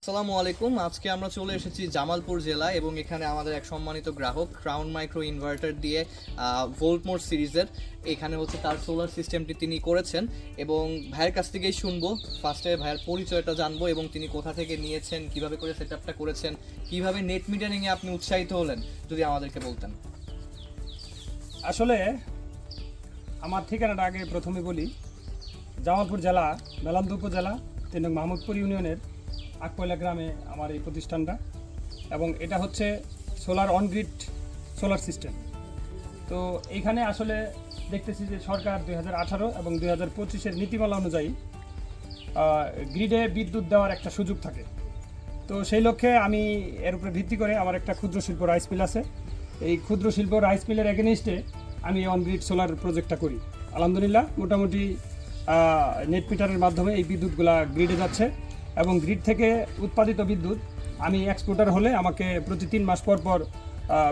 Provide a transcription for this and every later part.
আসসালামু আলাইকুম। আজকে আমরা চলে এসেছি জামালপুর জেলা এবং এখানে আমাদের এক সম্মানিত গ্রাহক ক্রাউন মাইক্রো ইনভার্টার দিয়ে ভোল্টমোর সিরিজের এখানে হচ্ছে তার সোলার সিস্টেমটি তিনি করেছেন এবং ভাইয়ের কাছ থেকেই শুনবো। ফার্স্টে ভাইয়ের পরিচয়টা জানবো এবং তিনি কোথা থেকে নিয়েছেন, কিভাবে করে সেট আপটা করেছেন, কিভাবে নেট মিটারিংয়ে আপনি উৎসাহিত হলেন, যদি আমাদেরকে বলতেন। আসলে আমার ঠিকানাটা আগে প্রথমে বলি। জামালপুর জেলা মেলান্দ উপজেলা ৩ নং মাহমুদপুর ইউনিয়নের আকপয়লা গ্রামে আমার এই প্রতিষ্ঠানটা, এবং এটা হচ্ছে সোলার অনগ্রিড সোলার সিস্টেম। তো এইখানে আসলে দেখতেছি যে সরকার 2018 এবং 2025-এর নীতিমালা অনুযায়ী গ্রিডে বিদ্যুৎ দেওয়ার একটা সুযোগ থাকে। তো সেই লক্ষ্যে আমি এর উপরে ভিত্তি করে আমার একটা ক্ষুদ্র শিল্প রাইস মিল আছে। এই ক্ষুদ্র শিল্প রাইস মিলের এগেনিস্টে আমি অনগ্রিড সোলার প্রজেক্টটা করি। আলহামদুলিল্লাহ মোটামুটি নেট মিটারের মাধ্যমে এই বিদ্যুৎগুলা গ্রিডে যাচ্ছে এবং গ্রিড থেকে উৎপাদিত বিদ্যুৎ আমি এক্সপোর্টার হলে আমাকে প্রতি 3 মাস পর পর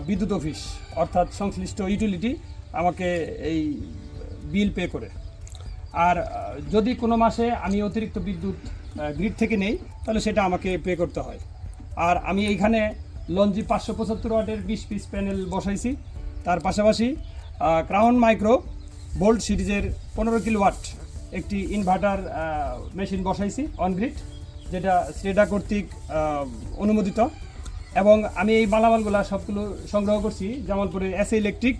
বিদ্যুৎ অফিস অর্থাৎ সংশ্লিষ্ট ইউটিলিটি আমাকে এই বিল পে করে। আর যদি কোনো মাসে আমি অতিরিক্ত বিদ্যুৎ গ্রিড থেকে নেই তাহলে সেটা আমাকে পে করতে হয়। আর আমি এইখানে লঞ্জি 575 ওয়াটের 20 পিস প্যানেল বসাইছি। তার পাশাপাশি ক্রাউন মাইক্রো বোল্ট সিরিজের 15 কিলোওয়াট একটি ইনভার্টার মেশিন বসাইছি অনগ্রিড, যেটা স্টেডা কর্তৃক অনুমোদিত। এবং আমি এই মালামালগুলো সবগুলো সংগ্রহ করছি জামালপুরের SA electric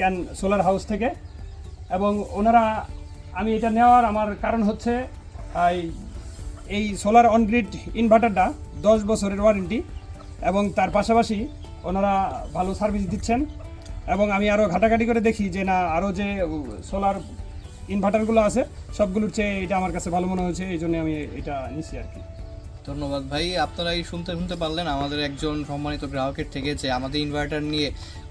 and solar house থেকে। এবং ওনারা আমি এটা নেওয়ার আমার কারণ হচ্ছে এই সোলার অনগ্রিড ইনভার্টারটা 10 বছরের ওয়ারেন্টি এবং তার পাশাপাশি ওনারা ভালো সার্ভিস দিচ্ছেন। এবং আমি আরও ঘাটাঘাটি করে দেখি যে না, আরও যে সোলার ইনভার্টারগুলো আছে সবগুলোর চেয়ে এটা আমার কাছে ভালো মনে হয়েছে, এই জন্য আমি এটা নিচ্ছি আর কি। ধন্যবাদ ভাই। আপনারা এই শুনতে পারলেন আমাদের একজন সম্মানিত গ্রাহকের থেকে যে আমাদের ইনভার্টার নিয়ে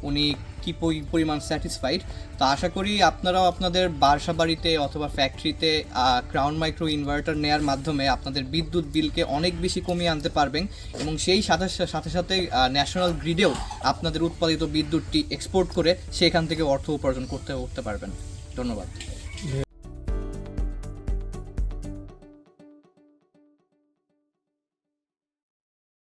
উনি কি পরিমাণ স্যাটিসফাইড। তো আশা করি আপনারাও আপনাদের বাসা বাড়িতে অথবা ফ্যাক্টরিতে ক্রাউন মাইক্রো ইনভার্টার নেওয়ার মাধ্যমে আপনাদের বিদ্যুৎ বিলকে অনেক বেশি কমিয়ে আনতে পারবেন এবং সেই সাথে সাথে ন্যাশনাল গ্রিডেও আপনাদের উৎপাদিত বিদ্যুৎটি এক্সপোর্ট করে সেখান থেকে অর্থ উপার্জন করতে পারবেন। ধন্যবাদ।